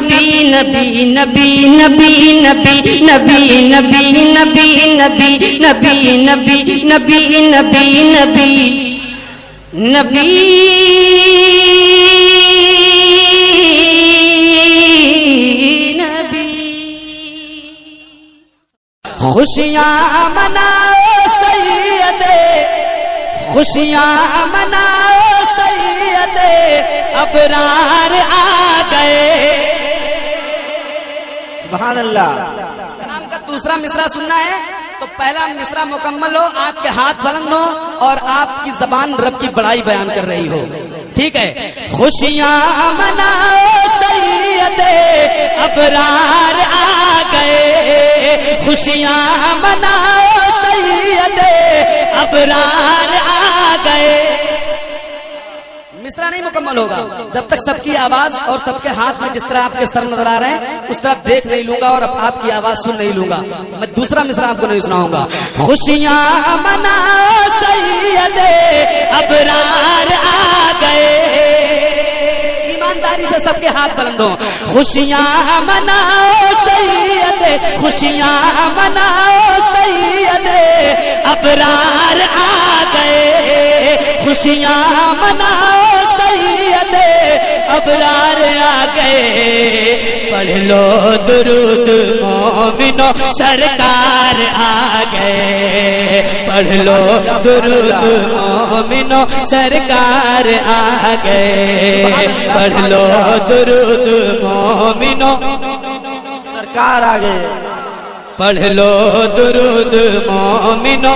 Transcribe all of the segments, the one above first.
नबी नबी नबी नबी नबी नबी नबी नबी नबी नबी नबी नबी नबी नबी नबी नबी। खुशियाँ मनाओ सैयदे, खुशियाँ मनाओ सैयदे, अबरार आ गए। सुभान अल्लाह। कलाम का दूसरा मिसरा सुनना है तो पहला मिसरा मुकम्मल हो, आपके हाथ बुलंद हो और आपकी जबान रब की बड़ाई बयान कर रही हो, ठीक है। खुशियाँ मनाओ सैयदे, अबरार आ गए। खुशियाँ मनाओ सैयदे, अबरार आ गए। मिसरा नहीं मुकम्मल होगा जब तक सबकी आवाज और सबके हाथ में जिस तरह आपके सर नजर आ रहे हैं उस तरह देख नहीं लूंगा और आपकी आवाज सुन नहीं लूंगा। मैं दूसरा मिसरा आपको नहीं सुनाऊंगा। खुशियाँ मनाओ सैयदे, अबरार आ गए। ईमानदारी से सबके हाथ बुलंद हो। खुशियाँ मनाओ सैयदे, खुशियाँ मनाओ सैयदे, अबरार आ गए। खुशियाँ मनाओ सैयदे, अबरार आ गए। पढ़ लो दुरूद मोमिनो, सरकार आ गए। पढ़ लो दुरूद मोमिनो, सरकार आ गए। पढ़ लो दुरूद मोमिनो, सरकार आ गए। पढ़ लो दुरूद मोमिनो,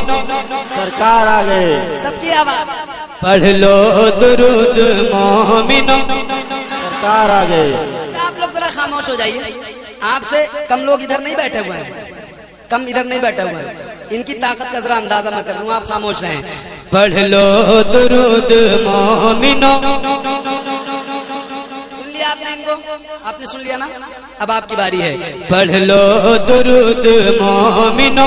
सरकार आ गए। सबकी आवाज। पढ़ लो दुरूद मोमिनो, सरकार आ गए। आप लोग जरा खामोश हो जाइए। आपसे कम लोग इधर नहीं बैठे हुए हैं, कम इधर नहीं बैठे हुए हैं। इनकी ताकत का जरा अंदाजा मैं कर लूं, आप खामोश रहें। पढ़ लो दुरूद मोमिनो। सुन लिया आपने इनको? आपने सुन लिया ना? अब आपकी बारी है। पढ़ लो दुरूद मोमिनो।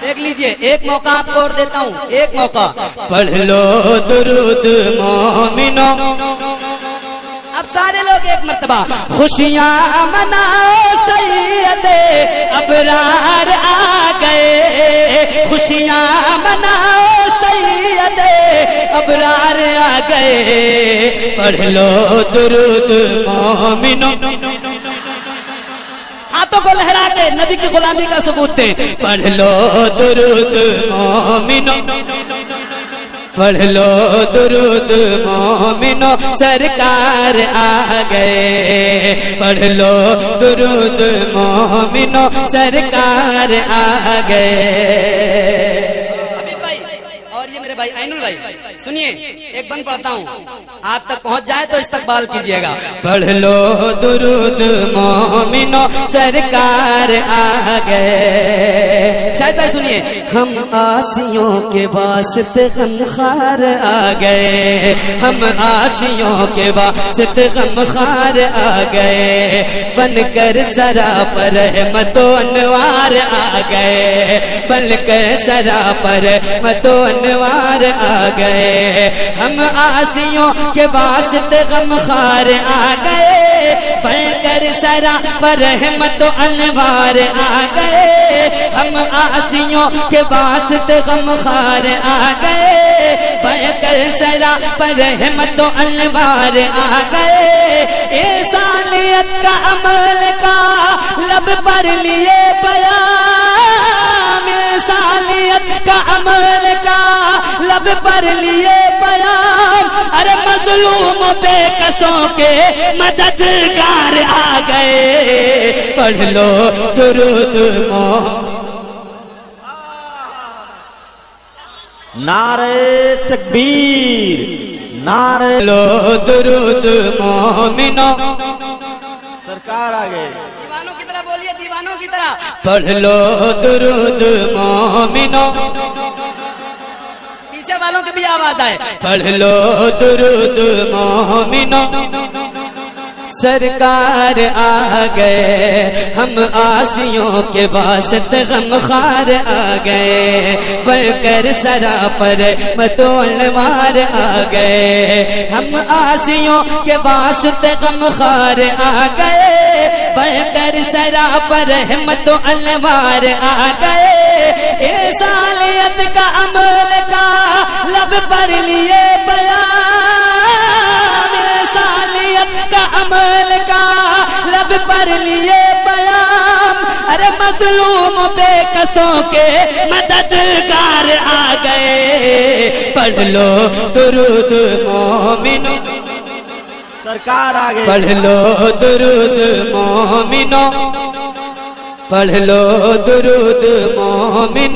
देख लीजिए, एक मौका आपको और देता हूँ, एक मौका। पढ़ लो दुरूद मोमिनो। अब सारे लोग एक मर्तबा। खुशियाँ मनाओ सैयदे, अबरार आ गए। खुशियाँ मनाओ सैयदे, अबरार आ गए। पढ़ लो दुरूद मोमिनो। हाथों को लहरा के नबी की गुलामी का सबूत दे। पढ़ लो दुरूद मोमिनो, पढ़ लो दुरूद मोमिनो, सरकार आ गए। पढ़ लो दुरूद मोमिनो, सरकार आ गए। भाई और ये मेरे भाई ऐनुल भाई सुनिए, एक बंद पढ़ता हूँ, आप तक पहुंच जाए तो इस्तकबाल कीजिएगा। पढ़ लो दुरूद मोमिनो, सरकार आ गए। शायद भाई सुनिए। हम आसियों के वास्ते गमखार आ गए। हम आसियों के वास्ते गमखार आ गए। बनकर सरापर रहमतो अनवार आ गए। बनकर सरापर रहमतो अनवार आ गए। हम आसियों के वास्ते गमखार आ गए। बनकर सरापर रहमतो अनवार आ गए। हम आसियों के वास्ते गमखार आ गए। बनकर सरापर रहमतो अनवार आ गए। इंसानियत का अमल का लब पर लिए बयान। इंसानियत का अमल का लब पर लिए बयान। अरे मजलूम बेकसों के मददगार आ गए। पढ़ लो दुरूद मोमिनो। नारे तकबीर, नारे लो दुरूद मोमिनो, सरकार आ गए। दीवानों की तरह बोलिए, दीवानों की तरह। पढ़ लो दुरूद मोमिनो। पीछे वालों की भी आवाज आए। पढ़ लो दुरूद मोमिनो, سرکار آ گئے، ہم آسیوں کے واسطے غم خار آ گئے، بڑھ کر سراپر متولوار آ گئے، ہم آسیوں کے واسطے غم خار آ گئے، بڑھ کر سراپر متولوار آ گئے، انسانیت کا عمل کا لب پر لیے پیام، انسانیت کا عمل کا لب پر لیے پیام، ارے مظلوم بے کسوں کے مددگار آ گئے، پڑھ لو درود مومنو، سرکار آگے پڑھ لو درود مومنو، پڑھ لو درود مومن،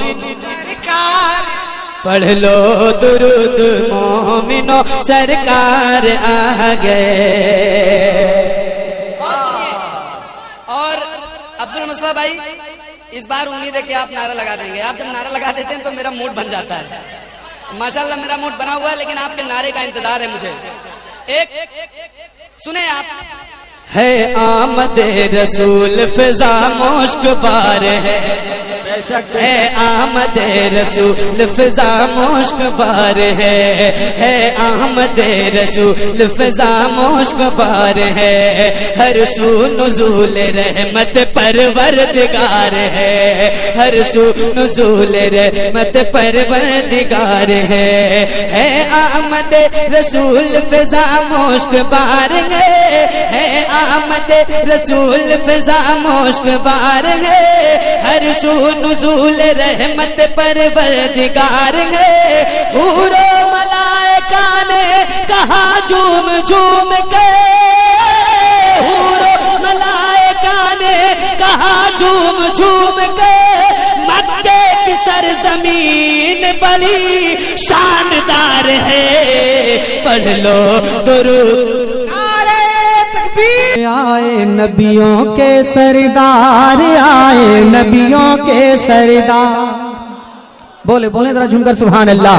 پڑھ لو درود مومنو، سرکار آ گئے۔ اور عبد المصطفیٰ بھائی اس بار امید ہے کہ آپ نعرہ لگا دیں گے، آپ جب نعرہ لگا دیتے ہیں تو میرا موڈ بن جاتا ہے، ماشاءاللہ میرا موڈ بنا ہوا ہے، لیکن آپ کے نعرے کا انتظار ہے مجھے۔ ایک سنیں آپ، ہے آمد رسول فضا مشک بار ہے، ہے آمد رسول فضا مشک بار ہے آمد رسول فضا مشک بار ہے، ہر سو نزول رحمت پروردگار ہے، ہر سو نزول رحمت پروردگار ہے آمد رسول فضا مشک بار ہے آمد رسول فضا مشک بار ہے، ہر سو نزول رحمت پروردگار ہے، حور و ملائکہ نے کہا جھوم جھوم کے، حور و ملائکہ نے کہا جھوم جھوم کے، مکے کی سرزمین بڑی شاندار ہے، پڑھ لو درود۔ آئے نبیوں کے سردار، آئے نبیوں کے سردار، بولے بولے ذرا جھوم کر سبحان اللہ،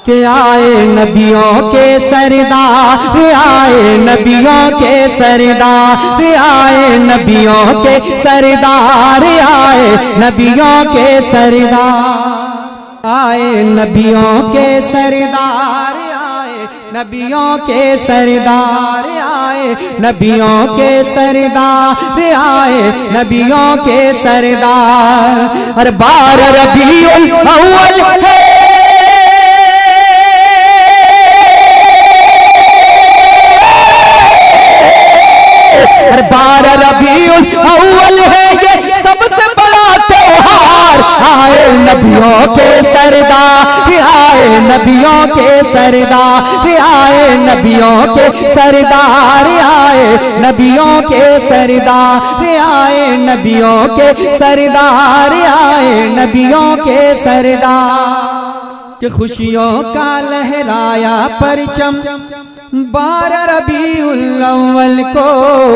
کہ آئے نبیوں کے سردار، آئے نبیوں کے سردار، آئے نبیوں کے سردار، آئے نبیوں کے سردار، آئے نبیوں کے سردار، نبیوں کے سردار، آئے نبیوں کے سردار، آئے نبیوں کے سردار، ہر بار ربیع الاول ہے، ہر بار ربیع الاول ہے، یہ سب سے بڑا تہوار، آئے نبیوں کے سردار، آئے نبیوں کے سردار، آئے نبیوں کے سردار، آئے نبیوں کے سردار، آئے نبیوں کے سردار، آئے نبیوں کے سردار، کہ خوشیوں کا لہرایا پرچم 12 ربیع الاول کو،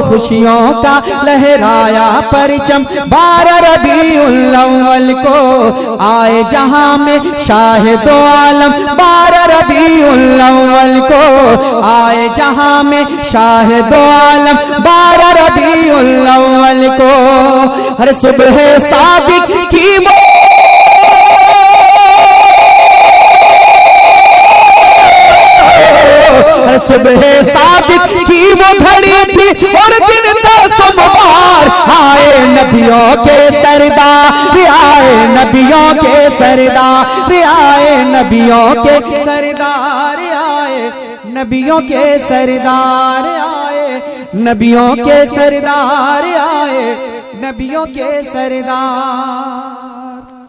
خوشیوں کا لہرایا پرچم 12 ربیع الاول کو، آئے جہاں میں شاہد و عالم 12 ربیع الاول کو، آئے جہاں میں شاہد و عالم 12 ربیع الاول کو، ہر صبح صادق کی صبح صادق کی وہ گھڑی تھی اور دن تھا سوموار، آئے نبیوں کے سردار، آئے نبیوں کے سردار، آئے نبیوں کے سردار، آئے نبیوں کے سردار، آئے نبیوں کے سردار، آئے نبیوں کے سردار،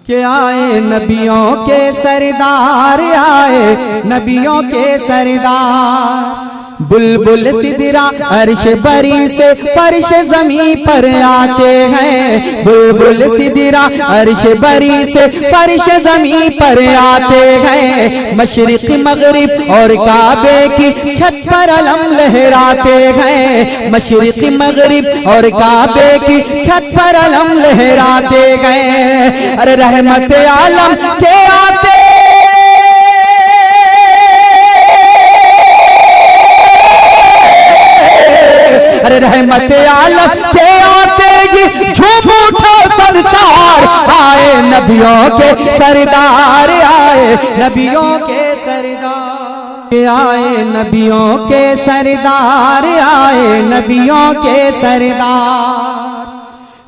کہ آئے نبیوں کے سردار، آئے نبیوں کے سردار، بلبل سدرا عرش بری سے فرش زمین پر آتے ہیں، بلبل سدرا عرش بری سے فرش زمین پر آتے ہیں، مشرق مغرب اور کعبے کی چھت پر علم لہراتے ہیں، مشرق مغرب اور کعبے کی چھت پر علم لہراتے ہیں، ارے رحمت عالم کے آتے अरे रहमत आलम के आते ही झूम उठा संसार, आए नबियों के सरदार, आए नबियों के सरदार, आए नबियों के सरदार, आए नबियों के सरदार।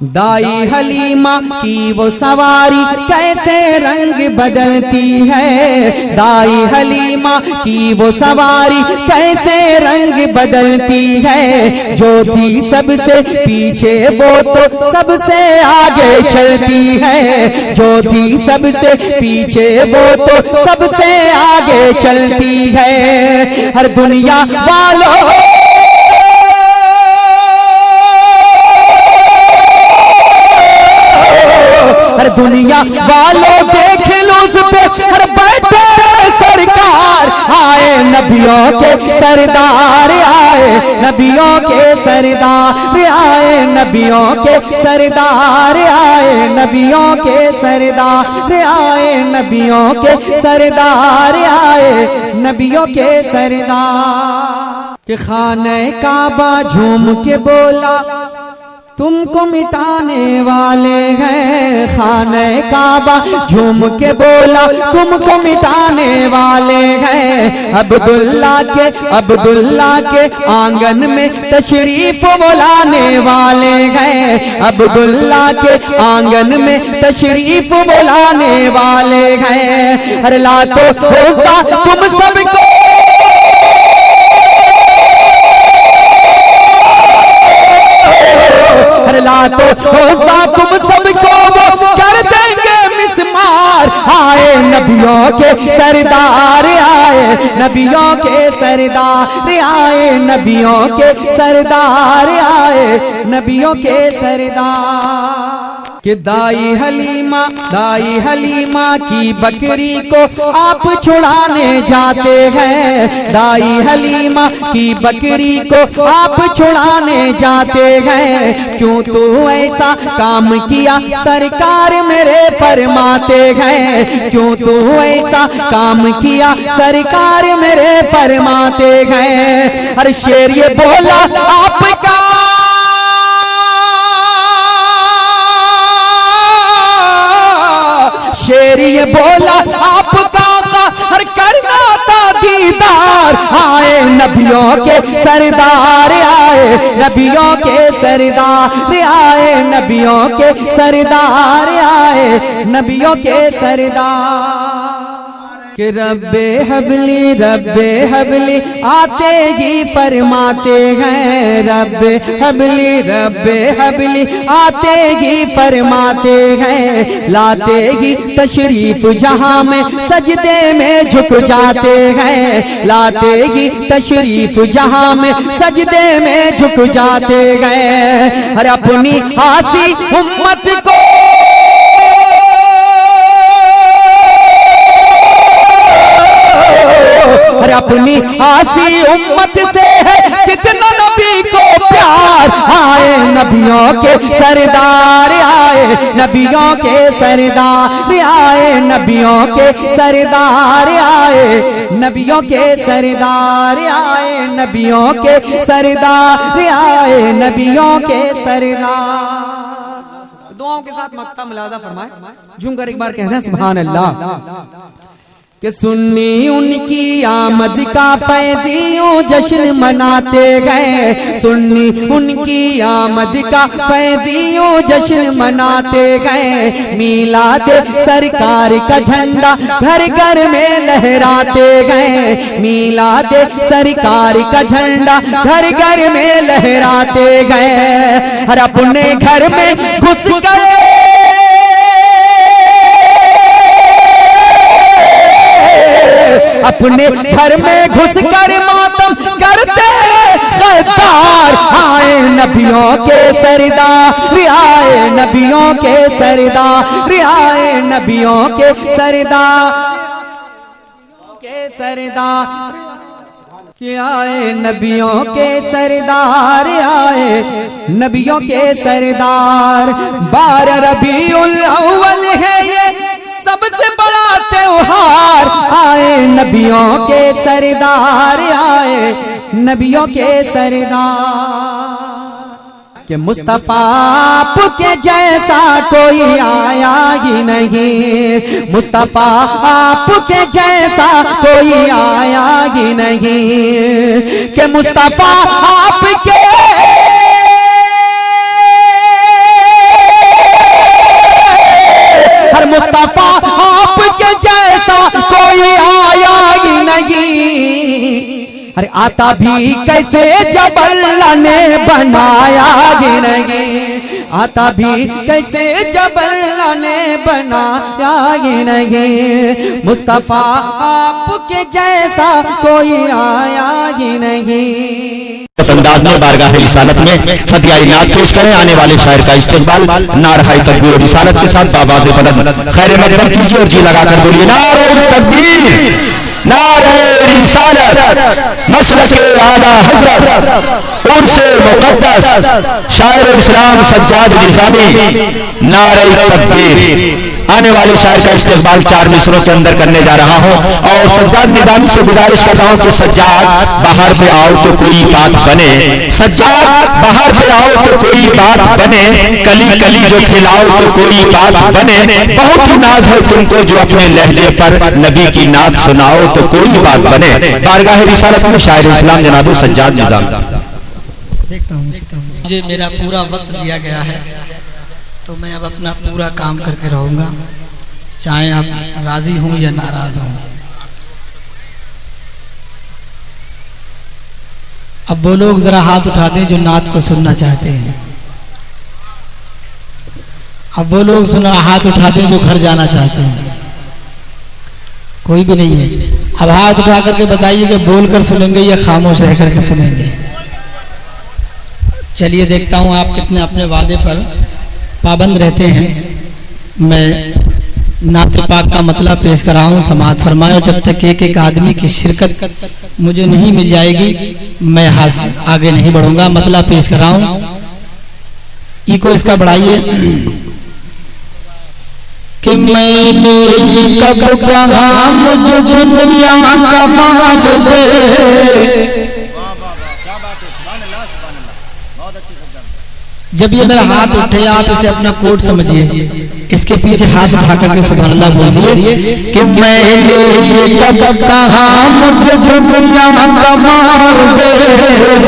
दाई हलीमा की वो सवारी कैसे रंग बदलती है, दाई हलीमा की वो सवारी कैसे रंग बदलती है, जो थी सबसे पीछे वो तो सबसे आगे चलती है, जो थी सबसे पीछे वो तो सबसे आगे चलती है। हर दुनिया वालों हर दुनिया वालों देख लो उस पे हर बैठे सरकार, आए नबियों के सरदार, आए नबियों के सरदार, आए नबियों के सरदार, आए नबियों के सरदार, आए नबियों के सरदार, आए नबियों के सरदार। कि खाने काबा झूम के बोला तुमको मिटाने वाले हैं, खाने काबा झूम के बोला तुमको मिटाने वाले हैं। अब्दुल्ला के आंगन में तशरीफ बुलाने वाले हैं, अब्दुल्ला के आंगन में तशरीफ बुलाने वाले हैं। हर लातो रोज़ा तुम सबको लातो रोज़ा तुम सबको वो कर देंगे मिस्मार, आए नबियों के सरदार, आए नबियों के सरदार, आए नबियों के सरदार, आए नबियों के सरदार। कि दाई हलीमा की बकरी को आप छुड़ाने जाते हैं, दाई हलीमा की बकरी को आप छुड़ाने जाते हैं। क्यों तू ऐसा काम किया सरकार मेरे फरमाते हैं, क्यों तू ऐसा काम किया सरकार मेरे फरमाते हैं। हर शेर ये बोला आपका, शेर ये बोला आपका हर करना था दीदार, आए नबियों के सरदार, आए नबियों के सरदार, आए नबियों के सरदार, आए नबियों के सरदार। कि रब्बे हबली आते ही फरमाते हैं, रब्बे हबली आते ही फरमाते हैं। लाते ही तशरीफ जहां में सजदे में झुक जाते हैं, लाते ही तशरीफ जहां में सजदे में झुक जाते हैं। हर अपनी आसी उम्मत को और अपनी आसी उम्मत से है कितना नबी को प्यार, आए नबियों के सरदार, आए नबियों के सरदार, आए नबियों के सरदार, आए नबियों के सरदार, आए नबियों के सरदार, आए नबियों के सरदार। दुआओं के साथ मक्ता मुलादा फरमाए, झूम कर एक बार कहते हैं सुभान अल्लाह। कि सुन्नी उनकी आमद का फैज़ियों जश्न मनाते गए, सुन्नी उनकी आमद का फैज़ियों जश्न मनाते गए। मीलाद सरकार का झंडा घर घर में लहराते गए, मीलाद सरकार का झंडा घर घर में लहराते गए। हर अपने घर में घुस कर अपने घर में घुस कर मातम करते गद्दार, आए नबियों के सरदार, आए नबियों के सरदार, आए नबियों के सरदार, कि आए नबियों के सरदार, आए नबियों के सरदार। 12 रबीउल अव्वल है ये सबसे बड़ा त्योहार आए नबियों के सरदार, आए नबियों के सरदार कि मुस्तफा आपके जैसा कोई आया ही नहीं, मुस्तफा आपके जैसा कोई आया ही नहीं कि मुस्तफा आपके हर मुस्तफा आपके जैसा कोई आया ही नहीं। अरे आता भी कैसे जब अल्लाह ने बनाया ही नहीं, आता भी कैसे जब अल्लाह ने बनाया ही नहीं, मुस्तफा आपके जैसा कोई आया ही नहीं। अंदाज में बारगाह रिसालत में हदिया नात पेश करें। आने वाले शायर का इस्तेमाल नारहाई तकबीर और रिसालत के साथ बाबाद बदन खैर मकदम कीजिए और जी लगाकर बोलिए नारे तकबीर, नारे रिसालत, मसलक आला हजरत, उर्स मुक़द्दस शायर इस्लाम सज्जाद निज़ामी, नारे तकबीर। आने वाले शायर का इस्तेमाल 4 मिसरों के अंदर करने जा रहा हूं और सज्जाद निज़ामी से गुजारिश करता हूं कि सज्जाद बाहर पे आओ तो कोई बात बने, सज्जाद बाहर पे आओ तो कोई बात बने, कली कली जो खिलाओ तो कोई बात बने, बहुत ही नाज है तुमको जो अपने लहजे पर नबी की नात सुनाओ तो कोई बात बने। बारगाह रिसालत में शायर इस्लाम जनाब सज्जाद निज़ामी। मुझे मेरा पूरा वक्त दिया गया है तो मैं अब अपना पूरा काम करके रहूंगा, चाहे आप राजी हूं या नाराज हूं। अब वो लोग जरा हाथ उठा दें जो नात को सुनना चाहते हैं। अब वो लोग सुना हाथ उठा दें जो घर जाना चाहते हैं। कोई भी नहीं है। अब हाथ उठा करके बताइए कि बोलकर सुनेंगे या खामोश रह करके सुनेंगे। चलिए देखता हूं आप कितने अपने वादे पर पाबंद रहते हैं। मैं नात पाक का मतलब पेश कर रहा हूँ, समाअत फरमाए। जब तक एक एक आदमी की शिरकत मुझे नहीं मिल जाएगी मैं हाथ आगे नहीं बढ़ूंगा। मतलब पेश कर रहा हूँ, इको इसका बढ़ाइए कि मैंने कब कहा मुझे दुनिया का माल दे। जब ये मेरा हाथ उठे आप इसे अपना कोड समझिए, इसके पीछे हाथ उठा करके सुभान अल्लाह बोलिए कि मैंने कब कहा मुझे दुनिया का माल दे,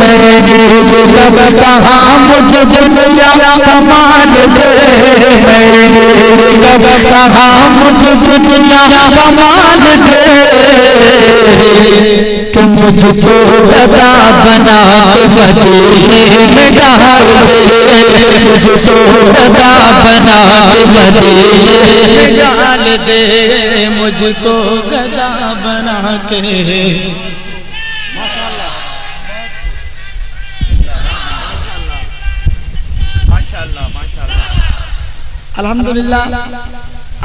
मैंने कब कहा मुझे दुनिया का माल दे, मैंने कब कहा मुझे दुनिया का माल दे कि मुझको गदा बना के मदीने में डाल दे, मुझको गदा बना के मदीने में डाल दे, मुझको गदा बना के। अल्हम्दुलिल्लाह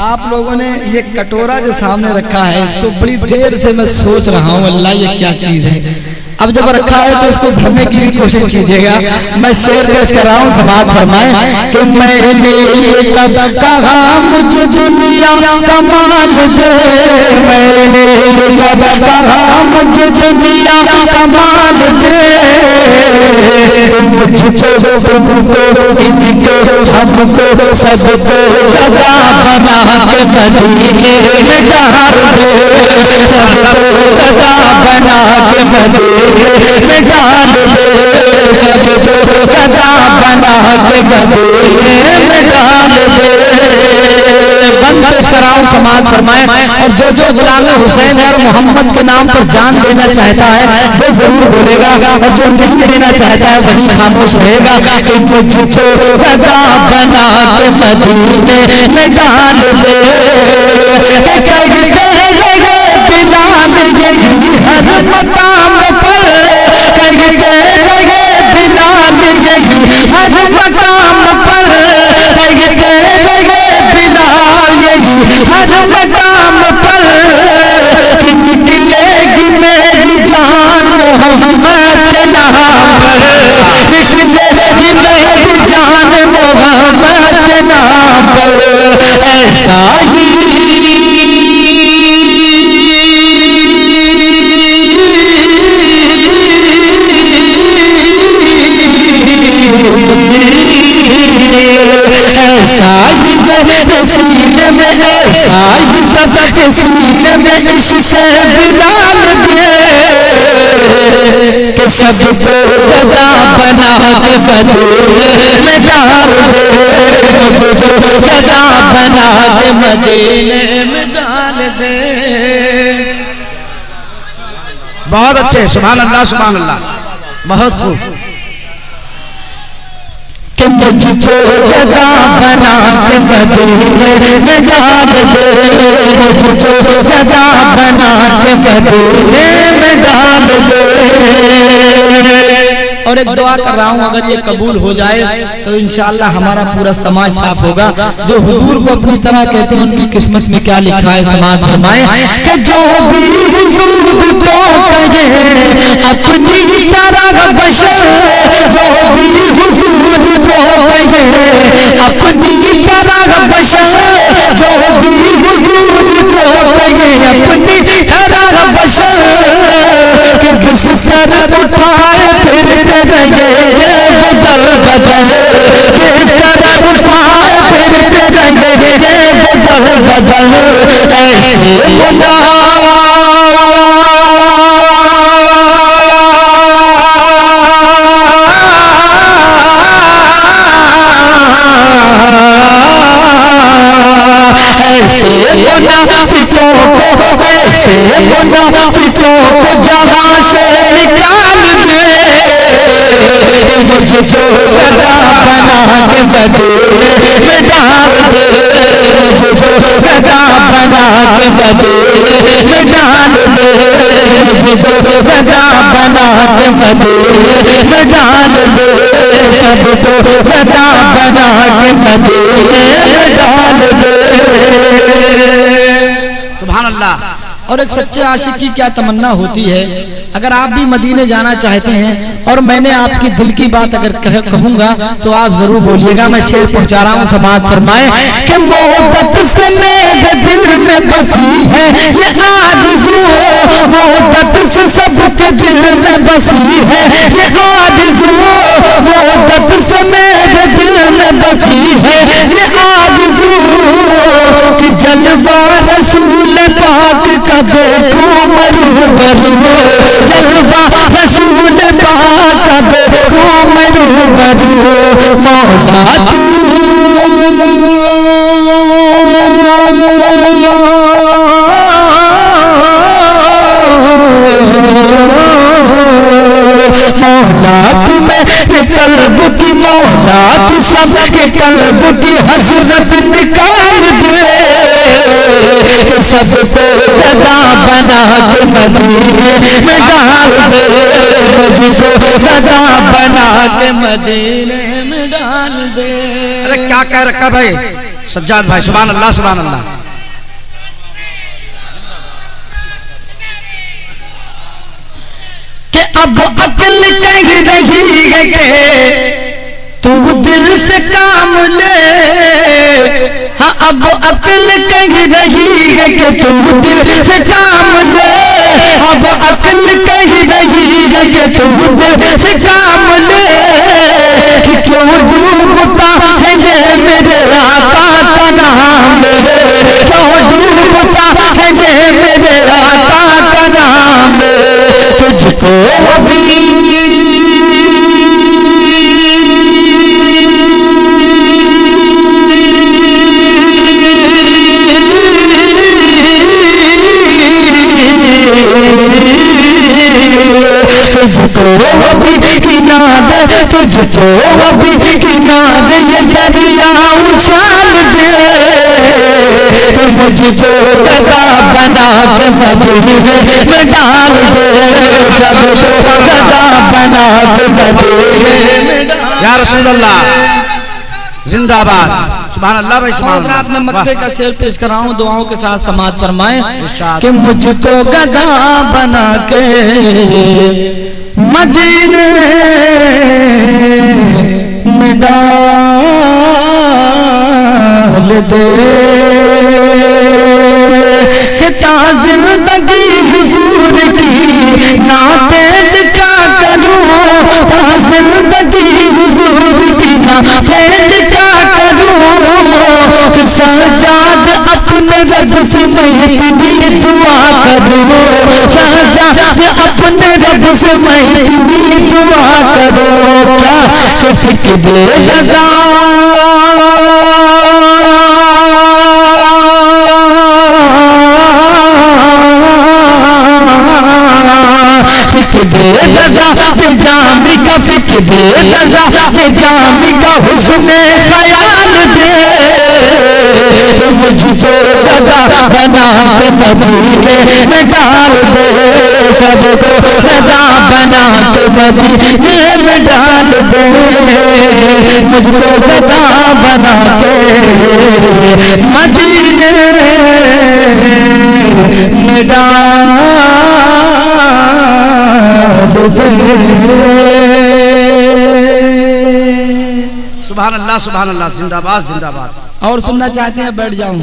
आप लोगों ने ये कटोरा जो सामने रखा है इसको बड़ी देर से मैं सोच रहा हूँ अल्लाह ये क्या चीज है। अब जब रखा है तो इसको भरने की भी कोशिश कीजिएगा। मैं शेर पेश कर रहा हूँ, समाअत फरमाए कि मैंने कब कहा मुझे दुनिया का माल दे, मैंने कब कहा मुझे दुनिया का माल दे, मुझको तुमको इनको हमको सबको गदा बना के मदीने में डाल दे, सबको गदा बना के मदीने में डाल दे, सबको गदा बना के मदीने में डाल दे। बंद पेश कराऊं, समाअत फरमाए। और जो जो गुलाम हुसैन और मोहम्मद के नाम पर जान देना चाहता है वो जरूर बोलेगा, और जो नहीं देना चाहता है वही खामोश रहेगा। कि मुझको गदा बना के मदीने में डाल दे, बिलाल यही हर मकाम पर, बिलाल यही हर मकाम पर, बिलाल यही हर मकाम पर, निकलेगी मेरी जान मोहम्मद के नाम पर, निकलेगी मेरी जान मोहम्मद के नाम पर। ऐसा ही سینے میں ایسا ہی سزا کے سینے میں اس شہر ڈال دے کہ سب کو گدا بنا کے مدینے میں ڈال دے مجھے جو گدا بنا کے مدینے میں ڈال دے. بہت اچھے, سبحان اللہ سبحان اللہ, بہت خوب. کہ مجھ کو گدا بنا کے مدینے میں ڈال دے مجھ کو گدا بنا کے مدینے میں ڈال دے. اور ایک دعا کر رہا ہوں, اگر یہ قبول ہو جائے تو انشاءاللہ ہمارا پورا سماج صاف ہوگا. جو حضور کو اپنی طرح کہتے ہیں ان کی قسمت میں کیا لکھا ہے سماج فرمائے کہ جو بھی حضور کو کہے اپنی طرح بشر, جو بھی حضور کو کہے اپنی طرح بشر, جو بھی حضور کو کہے اپنی طرح بشر کہ کس سر اٹھائے پھرتے رہے بدل بدل کس طرح اٹھائے پھرتے رہے بدل بدل ایسے بنا منافقوں کو ایسے منافقوں کو جہاں سے نکال دے مجھے جو گدا بنا کے مدینے میں ڈال دے مجھے جو گدا بنا کے مدینے میں ڈال دے مجھے جو گدا بنا کے مدینے میں ڈال دے سب کو گدا بنا کے مدینے میں ڈال دے. سبحان اللہ. اور ایک سچے عاشق کی کیا تمنا ہوتی ہے, اگر آپ بھی مدینے جانا چاہتے ہیں اور میں نے آپ کی دل کی بات اگر کہوں گا تو آپ ضرور بولیے گا. میں شعر پہنچا رہا ہوں, سماعت فرمائے کہ محبت سے میرے دل میں بسی ہے یہ آرزو, محبت سے سب کے دل میں بسی ہے یہ آرزو, محبت سے میرے دل میں بسی ہے یہ آرزو کہ جلوہ رسول پاک کا دیکھوں مرو جلوہ رسول پاک کا دیکھوں مرو مولا تمہیں قلب کی مولا تو سب کے قلب کی حسرت نکال دے کہ سب کو گدا بنا کے مدینے میں ڈال دے مجھے جو گدا بنا کے مدینے میں ڈال دے. ارے کیا کہہ رکھا بھائی سجاد بھائی, سبحان اللہ سبحان اللہ. کہ اب عقل کہہ رہی ہے کہ تو دل سے کام لے, ہاں اب عقل کہہ رہی ہے کہ تو دل سے کام لے, اب عقل کہہ رہی ہے کہ تو دل سے کام لے کہ کیوں ڈوبتا ہے یہ میرے آقا کا نام لے, کیوں ڈوبتا ہے یہ میرے آقا کا نام لے. تجھ کو تجھ کو ابھی کنارے یہ دریا اچھال دے مجھے جو گدا بنا کے مدینے میں ڈال دے سب کو گدا بنا کے مدینے میں ڈال. یا رسول اللہ زندہ باد, سبحان اللہ بھائی سبحان اللہ. حضرات میں مکے کا شعر پیش کر رہا ہوں, دعاؤں کے ساتھ سماعت فرمائیں کہ مجھ کو گدا بنا کے مدینے میں ڈال دے کہ تا زندگی حضور کی ناپید کا کروں, تا زندگی حضور کی ناپید کا کروں, करो शाहजहां अपने रब से मैं भी दुआ करो क्या फिक्र लगा जामी का फिक्र लगा जामी का हुस्न ख्याल दे मुझको लगा बना के मदीने में डाल दे सबको लगा बना के मदीने में डाल दे मुझको लगा बना के मदीने में डाल सुभान अल्लाह जिंदाबाद जिंदाबाद। और सुनना चाहते हैं बैठ जाऊं।